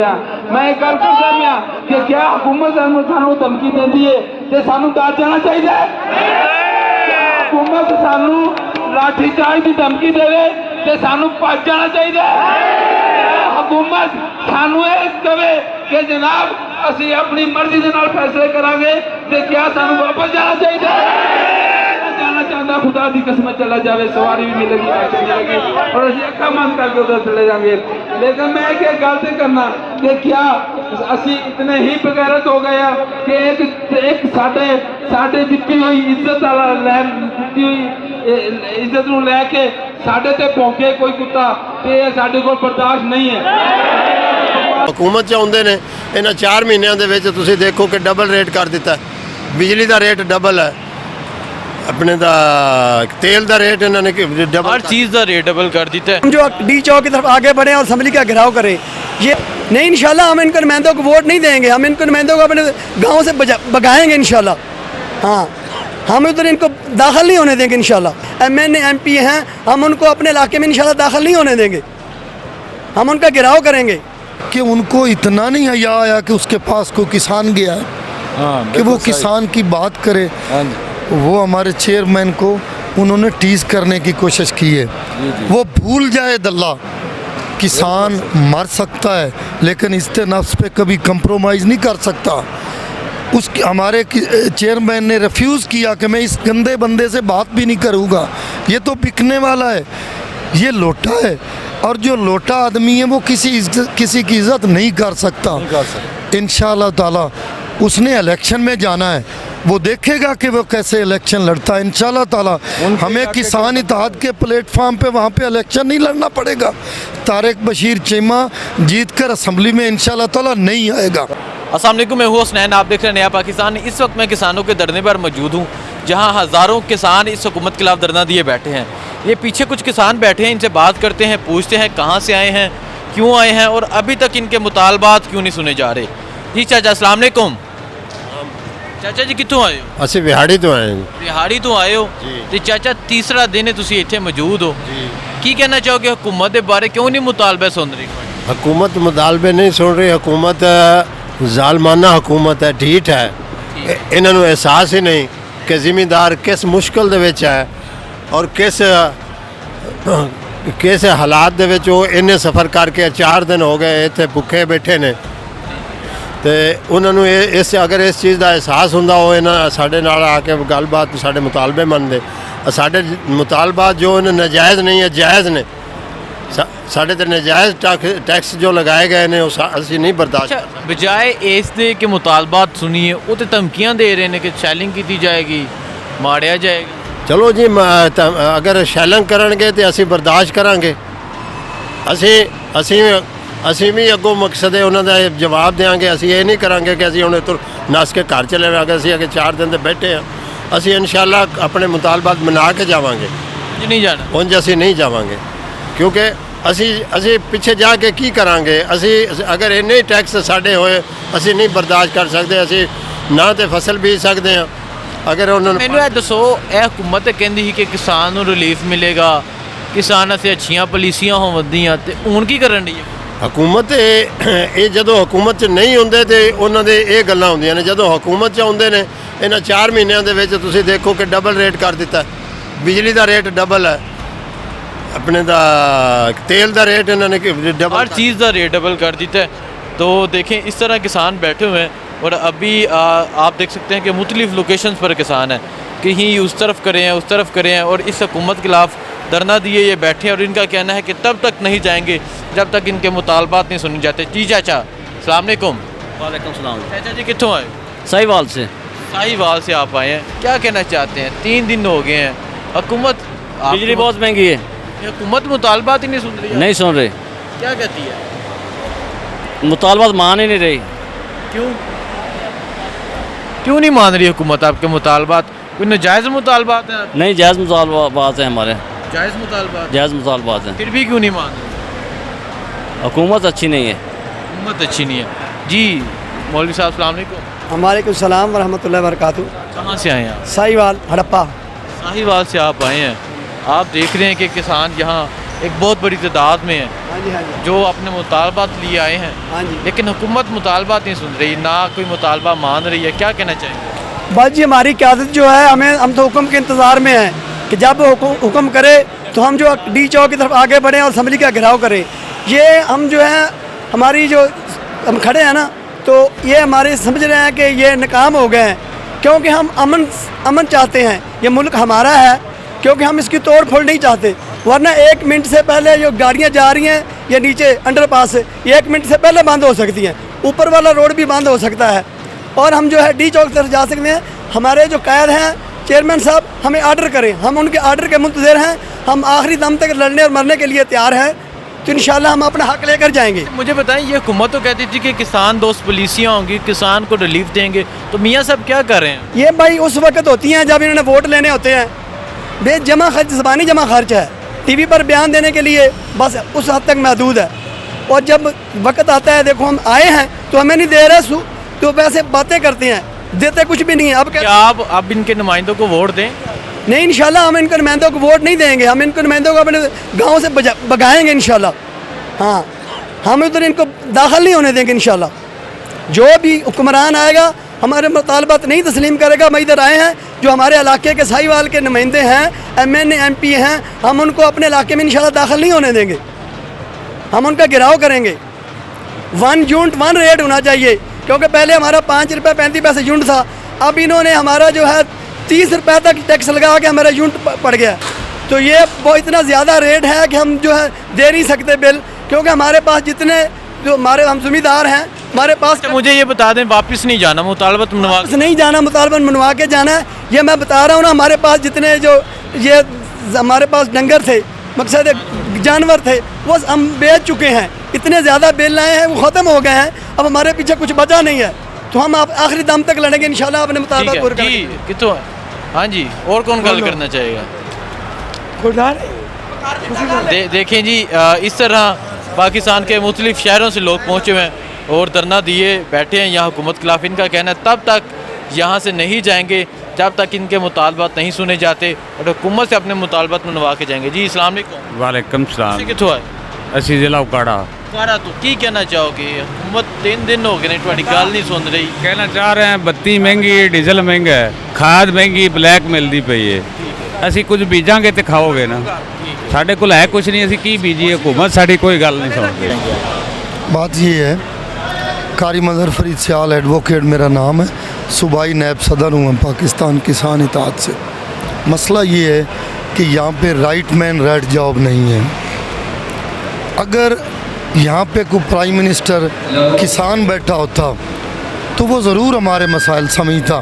मैं एक गल कर सकता कि क्या हुकूमत सानू धमकी देती है तो सानू दस जाना चाहिए। हुकूमत सानू लाठीचार्ज की धमकी देवे तो सानू भज जाना चाहिए। हुकूमत सानू कहे कि जनाब असी अपनी मर्जी के नाल फैसले करांगे तो क्या सानू वापस जाना चाहिए। जाना चाहता खुदा की कसम चला जाए, सवारी भी मिलेगी, पैसे मिलेगी और असी अखा बंद करके उधर चले जाएंगे। लेकिन मैं एक गल तो करना कि क्या असी इतने ही बेगैरत हो गए कि एक साडे दिती हुई इज्जत वाला दी हुई इज्जत नूं लैके साडे ते भौंके कोई कुत्ता ते साडे कोल बर्दाश्त नहीं है। हुकूमत चाहुंदे ने इन्हां 4 महीनों दे विच तुसीं देखो कि डबल रेट कर दिता, बिजली का रेट डबल है, अपने दा तेल का रेट इन्होंने डबल, हर चीज़ का रेट डबल कर दिता है। हम जो डी चौक की तरफ आगे बढ़े और असम्बली का घेराव करें, ये नहीं इंशाल्लाह हम इनको नुमाइंदों को वोट नहीं देंगे, हम इनको नुमाइंदों को अपने गांव से भगाएंगे इंशाल्लाह। हाँ, हम उधर इनको दाखिल नहीं होने देंगे इंशाल्लाह। MN MP हैं, हम उनको अपने इलाके में इंशाल्लाह दाखिल नहीं होने देंगे, हम उनका घेराव करेंगे। कि उनको इतना नहीं हया आया कि उसके पास कोई किसान गया है कि वो किसान की बात करे। वो हमारे चेयरमैन को उन्होंने टीज करने की कोशिश की है। वो भूल जाए दल्ला, किसान मर सकता है लेकिन इसके नफ्स पे कभी कंप्रोमाइज़ नहीं कर सकता। उस हमारे चेयरमैन ने रिफ्यूज़ किया कि मैं इस गंदे बंदे से बात भी नहीं करूँगा, ये तो बिकने वाला है, ये लोटा है और जो लोटा आदमी है वो किसी की इज्जत नहीं कर सकता। इंशाअल्लाह ताला उसने इलेक्शन में जाना है, वो देखेगा कि वो कैसे इलेक्शन लड़ता है। इंशाअल्लाह ताला हमें किसान इत्तेहाद के प्लेटफार्म पे वहाँ पे इलेक्शन नहीं लड़ना पड़ेगा। तारिक बशीर चीमा जीत कर असम्बली में इंशाअल्लाह ताला नहीं आएगा। अस्सलाम वालेकुम, मैं हूँ हुसनैन, आप देख रहे हैं नया पाकिस्तान। इस वक्त मैं किसानों के धरने पर मौजूद हूँ जहाँ हज़ारों किसान इस हुकूमत के खिलाफ धरना दिए बैठे हैं। ये पीछे कुछ किसान बैठे हैं, इनसे बात करते हैं, पूछते हैं कहाँ से आए हैं, क्यों आए हैं और अभी तक इनके मुतालबात क्यों नहीं सुने जा रहे। जी चाचा अस्सलाम वालेकुम। चाचा जी कितों आए हो? ਅਸੀਂ बिहाड़ी तो आए हैं। बिहाड़ी तो आए हो तो चाचा तीसरा दिन है तुसी इत्थे मौजूद हो, की कहना चाहोगे हुकूमत के बारे, क्यों नहीं मुतालबे सुन रही? हुकूमत मुतालबे नहीं सुन रही, हुकूमत जालमाना हुकूमत है, ढीठ है। इन्होंने एहसास ही नहीं कि जिमीदार किस मुश्किल दे विच है और किस हालात दे विच वो इन्हें सफ़र करके 4 दिन हो गए इत्थे भुखे बैठे ने। तो उन्होंने इस अगर इस चीज़ का एहसास होंदा हो इन्हां साडे नाल आके गलबात साडे मुतालबे मनदे। साडे मुतालबात जो इन्हें नाजायज़ नहीं है, जायज़ ने। साडे ते नाजायज़ टैक्स जो लगाए गए ने असीं नहीं बर्दाश्त। अच्छा, बजाय इस दे के मुतालबात सुनिए वो तो धमकियाँ दे रहे हैं कि शैलिंग की जाएगी, मारिया जाएगा। चलो जी, अगर शैलिंग करनगे तो असीं बर्दाश्त करांगे। ਅਸੀਂ भी अगों मकसद है उन्होंने जवाब देंगे। असी ये नहीं करांगे कि असी हुणे तो नस के घर चले जाएंगे। असी अगर 4 दिन तो बैठे हैं, असी इंशाअल्लाह अपने मुतालबात मना के जावांगे। नहीं जाना उंज असी नहीं जावांगे क्योंकि असी पीछे जाके की करांगे। असी अगर इन्ने ही टैक्स साढ़े होए असी नहीं बर्दाश्त कर सकते। असी ना तो फसल बीज सकते हैं अगर उन्होंने। मैनू ये दसो, यह हुकूमत कहती है कि किसान को रिलीफ मिलेगा, किसान से अच्छियाँ पॉलिसियाँ होवदियाँ, तो हुण की करन दी है हुकूमत? ये जदों हुकूमत च नहीं होंदे तो उन्होंने ये गल्लां होंदियां ने, जदों हुकूमत च आउंदे ने इन्हां 4 महीनों दे विच तुसीं देखो कि डबल रेट कर दिता, बिजली का रेट डबल है, अपने दा तेल का रेट इन्होंने डबल, हर चीज़ का रेट डबल कर दिता है। तो देखें इस तरह किसान बैठे हुए हैं और अभी आप देख सकते हैं कि मुख्तलिफ़ लोकेशंस पर किसान हैं, कहीं उस तरफ करे हैं, उस तरफ करे हैं और इस हुकूमत के खिलाफ धरना दिए ये बैठे हैं। और इनका कहना है कि तब तक नहीं जाएंगे जब तक इनके मुतालबात नहीं सुने जाते। जी चाचा अस्सलाम वालेकुम। वालेकुम सलाम। चाचा जी कित्थों आए? साहिवाल से। साहिवाल से आप आए हैं, क्या कहना चाहते हैं? 3 दिन हो गए हैं, हुकूमत बिजली बहुत महंगी है, हुकूमत मुतालबात ही नहीं सुन रही है। नहीं सुन रहे, क्या कहती है? मुतालबात मान ही नहीं रही। क्यों नहीं मान रही हुकूमत आपके मुतालबात? कोई नाजायज़ मुतालबात है? नहीं, जायज़ मुतालबात है हमारे, जायज़ मुतालबात, जायज़ मुतालबात है। फिर भी क्यों नहीं मान रही? हुकूमत अच्छी नहीं है, हुकूमत अच्छी नहीं है। जी मौलवी साहब अस्सलाम वालेकुम। वालेकुम सलाम वरहमतुल्लाहि वबरकातुहू। कहाँ से आए हैं आप? साहिवाल हड़प्पा। साहिवाल से आप आए हैं। आप देख रहे हैं कि किसान यहाँ एक बहुत बड़ी तादाद में है हाँ जी, हाँ जी, जो अपने मुतालबात लिए आए हैं, हाँ जी। लेकिन हुकूमत मुतालबात नहीं सुन रही, ना कोई मुतालबा मान रही है, क्या कहना चाहेंगे? बस जी हमारी क़यादत जो है, हम तो हुक्म के इंतज़ार में हैं कि जब हुक्म करे तो हम जो डी चौक की तरफ आगे बढ़ें और असम्बली का घेराव करें। ये हम जो है हमारी जो हम खड़े हैं ना, तो ये हमारे समझ रहे हैं कि ये नाकाम हो गए हैं, क्योंकि हम अमन चाहते हैं। ये मुल्क हमारा है, क्योंकि हम इसकी तोड़ फोड़ नहीं चाहते। वरना 1 मिनट से पहले जो गाड़ियाँ जा रही हैं ये नीचे अंडरपास से, ये 1 मिनट से पहले बंद हो सकती हैं, ऊपर वाला रोड भी बंद हो सकता है, और हम जो है डी चौक तरफ जा सकते हैं। हमारे जो कायद हैं चेयरमैन साहब, हमें आर्डर करें, हम उनके आर्डर के मुंतज़िर हैं। हम आखिरी दम तक लड़ने और मरने के लिए तैयार हैं, तो इंशाल्लाह हम अपना हक लेकर जाएंगे। मुझे बताएं, ये हुकूमत तो कहती थी कि किसान दोस्त पॉलिसियाँ होंगी, किसान को रिलीफ देंगे, तो मियाँ साहब क्या कर रहे हैं? ये भाई उस वक्त होती हैं जब इन्होंने वोट लेने होते हैं। बेजमा खर्च, ज़बानी जमा खर्च है, टीवी पर बयान देने के लिए बस उस हद तक महदूद है। और जब वक्त आता है, देखो हम आए हैं तो हमें नहीं दे रहे, तो वैसे बातें करते हैं, देते कुछ भी नहीं है। क्या आप इनके नुमाइंदों को वोट दें? नहीं, इंशाल्लाह हम इनके नुमाइंदों को वोट नहीं देंगे, हम इनके नुमाइंदों को अपने गाँव से भगाएंगे इंशाल्लाह। हाँ, हम उधर इनको दाखिल नहीं होने देंगे इंशाल्लाह। जो भी हुक्मरान आएगा हमारे मुतालबात नहीं तस्लीम करेगा। हम इधर आए हैं, जो हमारे इलाके के साहिवाल के नुमाइंदे हैं, MNA MP हैं, हम उनको अपने इलाके में इंशाल्लाह दाखिल नहीं होने देंगे। हम उनका घेराव करेंगे। 1 यूनिट 1 रेट होना चाहिए, क्योंकि पहले हमारा 5 रुपये 35 पैसे यूनिट था, अब इन्होंने हमारा जो है 30 रुपये तक टैक्स लगा के हमारा यूनिट पड़ गया। तो ये बहुत इतना ज़्यादा रेट है कि हम जो है दे नहीं सकते बिल, क्योंकि हमारे पास जितने जो हम ज़मींदार हैं, हमारे पास मुझे ये बता दें, वापस नहीं जाना, मुतालबत मनवा वापस नहीं जाना, मुतालबा मनवा के जाना है। ये मैं बता रहा हूँ ना, हमारे पास जितने जो ये हमारे पास डंगर थे, मकसद जानवर थे, वो हम बेच चुके हैं। इतने ज़्यादा बिल आए हैं, वो ख़त्म हो गए हैं, अब हमारे पीछे कुछ बचा नहीं है। तो हम आखिरी दम तक लड़ेंगे इंशाल्लाह अपने मुतालबा पूरे करेंगे। कितो हाँ जी, और कौन गल करना चाहेगा? देखें जी, इस तरह पाकिस्तान के मुख्तलिफ शहरों से लोग पहुँचे हुए हैं और धरना दिए बैठे हैं यहाँ हुकूमत के खिलाफ। इनका कहना है तब तक यहाँ से नहीं जाएंगे जब तक इनके मुतालबात नहीं सुने जाते, और हुकूमत से अपने मुतालबात मनवा के जाएंगे। जी अस्सलाम वालेकुम। वालेकुम सलाम। कितों है? असी जिला उकाड़ा। उकाड़ा तो की कहना चाहोगे? हुकूमत 3 दिन हो गए ने तुहाडी गल नहीं सुन रही। कहना चाह रहे हैं बत्ती महंगी है, डीजल महंगा है, खाद महंगी, ब्लैक मिलती पई है। ਅਸੀਂ ਕੁਝ ਬੀਜਾਂਗੇ ਤੇ ਖਾਓਗੇ ਨਾ, ਸਾਡੇ ਕੋਲ ਹੈ ਕੁਝ ਨਹੀਂ, ਅਸੀਂ ਕੀ ਬੀਜੀਏ? हुकूमत साड़ी कोई गल नहीं सुनती। बात ये है, कारी मजहर फरीद सियाल एडवोकेट मेरा नाम है, सूबाई नायब सदर हूँ पाकिस्तान किसान इत्तेहाद से। मसला ये है कि यहाँ पे राइट मैन राइट जॉब नहीं है। अगर यहाँ पे कोई प्राइम मिनिस्टर किसान बैठा होता तो वो ज़रूर हमारे मसाइल समझता,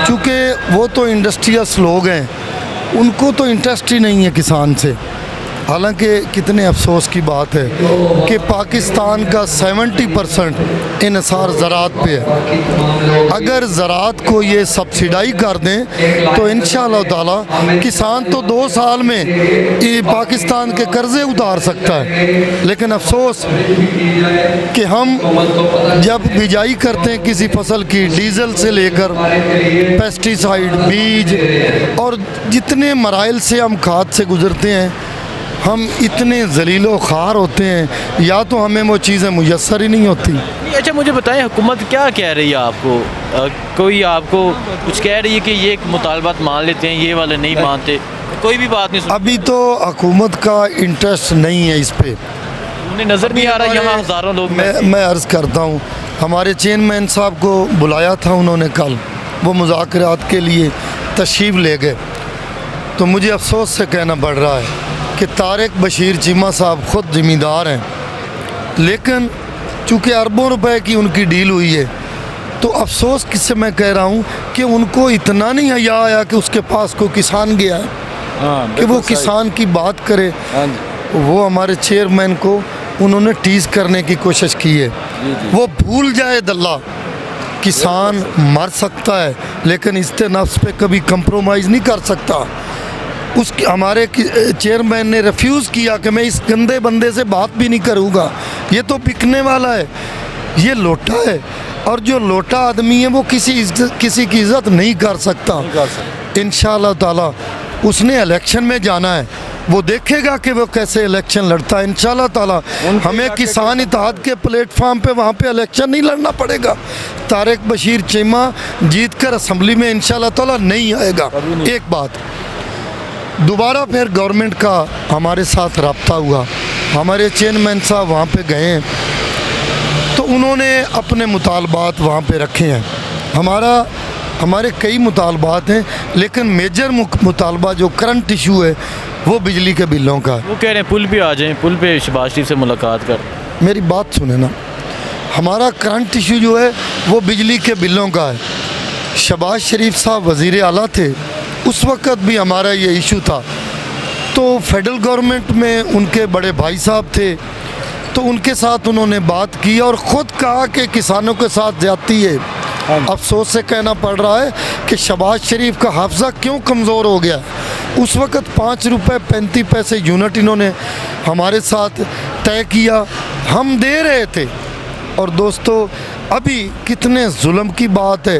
चूँकि वो तो इंडस्ट्रियस लोग हैं, उनको तो इंटरेस्ट ही नहीं है किसान से। हालांकि कितने अफसोस की बात है कि पाकिस्तान का 70% इन्हिसार ज़राअत पे है। अगर ज़राअत को ये सब्सिडाई कर दें तो इंशाअल्लाह ताला किसान तो 2 साल में ये पाकिस्तान के कर्ज़े उतार सकता है। लेकिन अफसोस कि हम जब बिजाई करते हैं किसी फसल की, डीज़ल से लेकर पेस्टिसाइड, बीज और जितने मराइल से हम खाद से गुज़रते हैं, हम इतने ज़लीलो ख़ार होते हैं, या तो हमें वो चीज़ें मुयस्सर ही नहीं होती। अच्छा मुझे बताएं, हुकूमत क्या कह रही है आपको? कोई आपको कुछ कह रही है कि ये मुतालबात मान लेते हैं, ये वाले नहीं मानते? कोई भी बात नहीं सुन। अभी तो हुकूमत का इंटरेस्ट नहीं है इस पर, उन्हें नज़र नहीं आ रहा यहाँ हज़ारों लोग। मैं अर्ज़ करता हूँ, हमारे चेयरमैन साहब को बुलाया था उन्होंने कल, वो मुज़ाकरात के लिए तशरीफ़ ले गए। तो मुझे अफसोस से कहना पड़ रहा है कि तारिक बशीर चीमा साहब ख़ुद ज़िम्मेदार हैं, लेकिन चूँकि अरबों रुपए की उनकी डील हुई है, तो अफसोस किससे मैं कह रहा हूँ कि उनको इतना नहीं हया आया कि उसके पास कोई किसान गया है कि वो किसान की बात करे। वो हमारे चेयरमैन को उन्होंने टीज़ करने की कोशिश की है। वो भूल जाए दल्ला, किसान मर सकता है लेकिन इसके नफ्स पे कभी कंप्रोमाइज़ नहीं कर सकता। उसके हमारे चेयरमैन ने रिफ्यूज़ किया कि मैं इस गंदे बंदे से बात भी नहीं करूँगा, ये तो बिकने वाला है, ये लोटा है, और जो लोटा आदमी है वो किसी की इज़्ज़त नहीं कर सकता। इंशाअल्लाह ताला उसने इलेक्शन में जाना है, वो देखेगा कि वो कैसे इलेक्शन लड़ता है। इंशाल्लाह ताला हमें किसान इत्तेहाद के प्लेटफार्म पे वहाँ पे इलेक्शन नहीं लड़ना पड़ेगा। तारिक बशीर चीमा जीत कर असम्बली में इंशाल्लाह ताला नहीं आएगा। एक बात, दोबारा फिर गवर्नमेंट का हमारे साथ रब्ता हुआ, हमारे चेयरमैन साहब वहाँ पे गए हैं तो उन्होंने अपने मुतालबात वहाँ पे रखे हैं। हमारे कई मुतालबात हैं, लेकिन मेजर मुतालबा जो करंट इशू है वो बिजली के बिलों का है। वो कह रहे हैं पुल पे आ जाएं, पुल पे शहबाज शरीफ से मुलाकात कर। मेरी बात सुने ना, हमारा करंट इशू जो है वो बिजली के बिलों का है। शहबाज शरीफ साहब वज़ीर आला थे, उस वक़्त भी हमारा ये इशू था, तो फेडरल गवर्नमेंट में उनके बड़े भाई साहब थे, तो उनके साथ उन्होंने बात की और ख़ुद कहा कि किसानों के साथ ज़्यादती है। अफसोस से कहना पड़ रहा है कि शहबाज शरीफ का हाफजा क्यों कमज़ोर हो गया। उस वक़्त 5 रुपये 35 पैसे यूनिट इन्होंने हमारे साथ तय किया, हम दे रहे थे। और दोस्तों, अभी कितने जुल्म की बात है,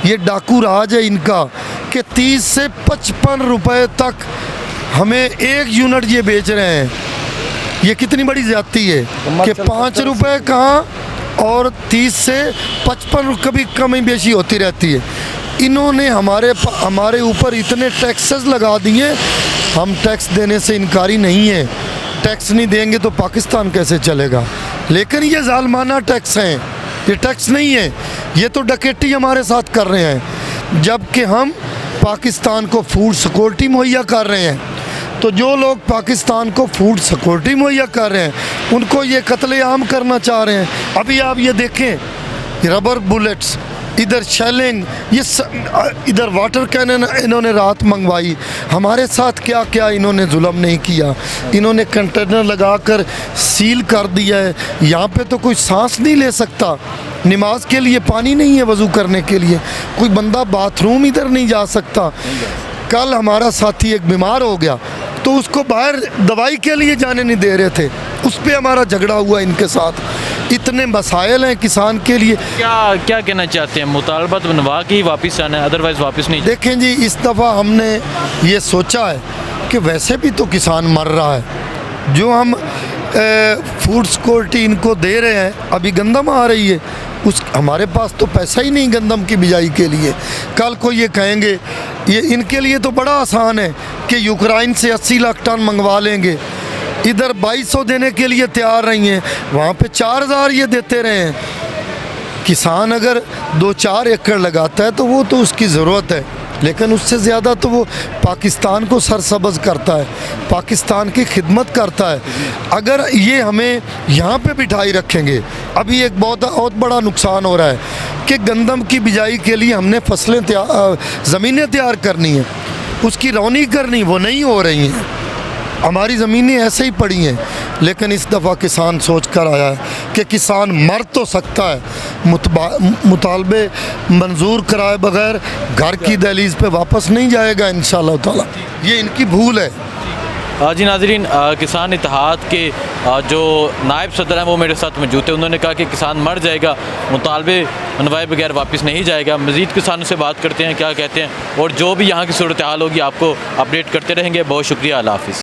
ये डाकू राज है इनका कि 30 से 55 रुपये तक हमें 1 यूनिट ये बेच रहे हैं। ये कितनी बड़ी ज़्यादती है कि 5 रुपये कहाँ और 30 से 55 कभी कमी बेशी होती रहती है। इन्होंने हमारे ऊपर इतने टैक्सेस लगा दिए, हम टैक्स देने से इनकारी नहीं है। टैक्स नहीं देंगे तो पाकिस्तान कैसे चलेगा। लेकिन ये जालमाना टैक्स हैं, ये टैक्स नहीं है, ये तो डकैती हमारे साथ कर रहे हैं। जबकि हम पाकिस्तान को फूड सिक्योरिटी मुहैया कर रहे हैं, तो जो लोग पाकिस्तान को फूड सिक्योरिटी मुहैया कर रहे हैं उनको ये कत्लेआम करना चाह रहे हैं। अभी आप ये देखें, रबर बुलेट्स, इधर शेलिंग, इधर वाटर कैनन इन्होंने रात मंगवाई। हमारे साथ क्या क्या इन्होंने जुल्म नहीं किया। इन्होंने कंटेनर लगाकर सील कर दिया है, यहाँ पे तो कोई सांस नहीं ले सकता। नमाज के लिए पानी नहीं है, वज़ू करने के लिए कोई बंदा बाथरूम इधर नहीं जा सकता। कल हमारा साथी एक बीमार हो गया तो उसको बाहर दवाई के लिए जाने नहीं दे रहे थे, उस पर हमारा झगड़ा हुआ इनके साथ। इतने मसाइल हैं किसान के लिए। क्या कहना चाहते हैं, मुतालबा बनवा के ही वापस आना है, अदरवाइज़ वापस नहीं? देखें जी, इस दफ़ा हमने ये सोचा है कि वैसे भी तो किसान मर रहा है, जो हम फूड सिक्योरिटी इनको दे रहे हैं, अभी गंदम आ रही है, हमारे पास तो पैसा ही नहीं गंदम की बिजाई के लिए। कल को ये कहेंगे, ये इनके लिए तो बड़ा आसान है कि यूक्रेन से 80 लाख टन मंगवा लेंगे, इधर 2200 देने के लिए तैयार नहीं है, वहाँ पे 4000 ये देते रहे हैं। किसान अगर 2-4 एकड़ लगाता है तो वो तो उसकी ज़रूरत है, लेकिन उससे ज़्यादा तो वो पाकिस्तान को सरसब्ज़ करता है, पाकिस्तान की खिदमत करता है। अगर ये हमें यहाँ पे बिठाई रखेंगे, अभी एक बहुत बड़ा नुकसान हो रहा है कि गंदम की बिजाई के लिए हमने फसलें ज़मीनें तैयार करनी है, उसकी रौनी करनी, वो नहीं हो रही हैं। हमारी ज़मीनें ऐसे ही पड़ी हैं। लेकिन इस दफ़ा किसान सोच कर आया है कि किसान मर तो सकता है, मुतालबे मंजूर कराए बगैर घर की दहलीज पे वापस नहीं जाएगा इंशाअल्लाह ताला। ये इनकी भूल है। जी नाज़रीन, किसान इत्तेहाद के जो नायब सदर हैं वो मेरे साथ मौजूद थे। उन्होंने कहा कि किसान मर जाएगा, मुतालबे मनवाए बगैर वापस नहीं जाएगा। मज़ीद किसानों से बात करते हैं, क्या कहते हैं, और जो भी यहाँ की सूरत हाल होगी आपको अपडेट करते रहेंगे। बहुत शुक्रिया, अल्लाह हाफ़िज़।